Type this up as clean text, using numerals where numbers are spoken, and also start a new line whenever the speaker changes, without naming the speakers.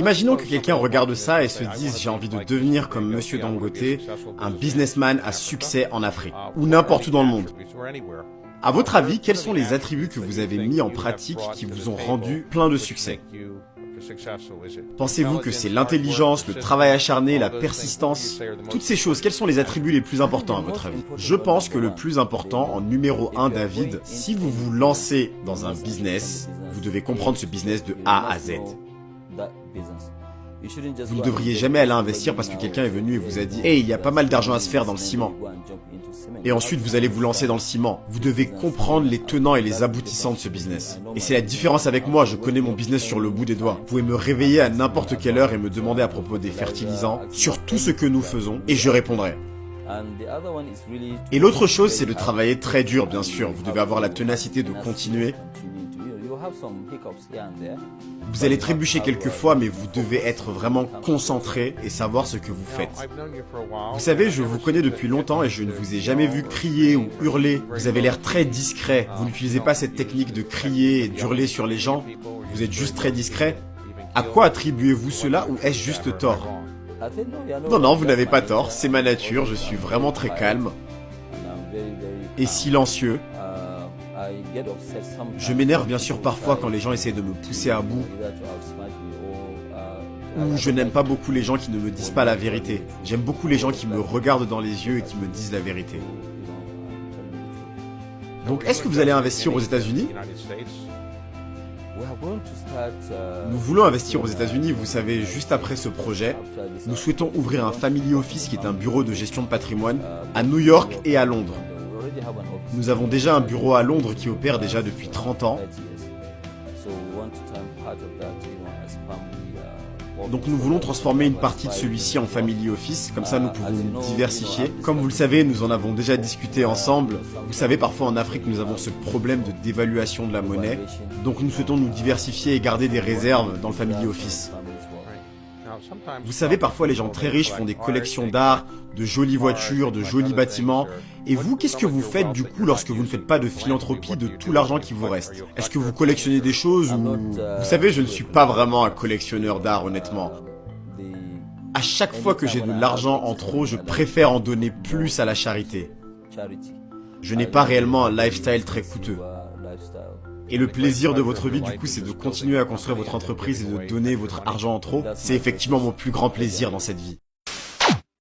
Imaginons que quelqu'un regarde ça et se dise j'ai envie de devenir comme Monsieur Dangote, un businessman à succès en Afrique, ou n'importe où dans le monde. À votre avis, quels sont les attributs que vous avez mis en pratique qui vous ont rendu plein de succès? Pensez-vous que c'est l'intelligence, le travail acharné, la persistance? Toutes ces choses, quels sont les attributs les plus importants à votre avis? Je pense que le plus important, en numéro 1, David, si vous vous lancez dans un business, vous devez comprendre ce business de A à Z. Vous ne devriez jamais aller investir parce que quelqu'un est venu et vous a dit « Hey, il y a pas mal d'argent à se faire dans le ciment ». Et ensuite, vous allez vous lancer dans le ciment. Vous devez comprendre les tenants et les aboutissants de ce business. Et c'est la différence avec moi, je connais mon business sur le bout des doigts. Vous pouvez me réveiller à n'importe quelle heure et me demander à propos des fertilisants, sur tout ce que nous faisons, et je répondrai. Et l'autre chose, c'est de travailler très dur, bien sûr. Vous devez avoir la ténacité de continuer. Vous allez trébucher quelquefois, mais vous devez être vraiment concentré et savoir ce que vous faites. Vous savez, je vous connais depuis longtemps et je ne vous ai jamais vu crier ou hurler. Vous avez l'air très discret. Vous n'utilisez pas cette technique de crier et d'hurler sur les gens. Vous êtes juste très discret. À quoi attribuez-vous cela ou est-ce juste tort? Non, vous n'avez pas tort. C'est ma nature. Je suis vraiment très calme et silencieux. Je m'énerve bien sûr parfois quand les gens essaient de me pousser à bout. Ou je n'aime pas beaucoup les gens qui ne me disent pas la vérité. J'aime beaucoup les gens qui me regardent dans les yeux et qui me disent la vérité. Donc est-ce que vous allez investir aux États-Unis? Nous voulons investir aux États-Unis, vous savez, juste après ce projet. Nous souhaitons ouvrir un family office qui est un bureau de gestion de patrimoine à New York et à Londres. Nous avons déjà un bureau à Londres qui opère déjà depuis 30 ans. Donc nous voulons transformer une partie de celui-ci en family office, comme ça nous pouvons nous diversifier. Comme vous le savez, nous en avons déjà discuté ensemble. Vous savez, parfois en Afrique, nous avons ce problème de dévaluation de la monnaie. Donc nous souhaitons nous diversifier et garder des réserves dans le family office. Vous savez, parfois les gens très riches font des collections d'art, de jolies voitures, de jolis bâtiments. Et vous, qu'est-ce que vous faites du coup lorsque vous ne faites pas de philanthropie de tout l'argent qui vous reste? Est-ce que vous collectionnez des choses ou... Vous savez, je ne suis pas vraiment un collectionneur d'art, honnêtement. À chaque fois que j'ai de l'argent en trop, je préfère en donner plus à la charité. Je n'ai pas réellement un lifestyle très coûteux. Et le plaisir de votre vie, du coup, c'est de continuer à construire votre entreprise et de donner votre argent en trop. C'est effectivement mon plus grand plaisir dans cette vie.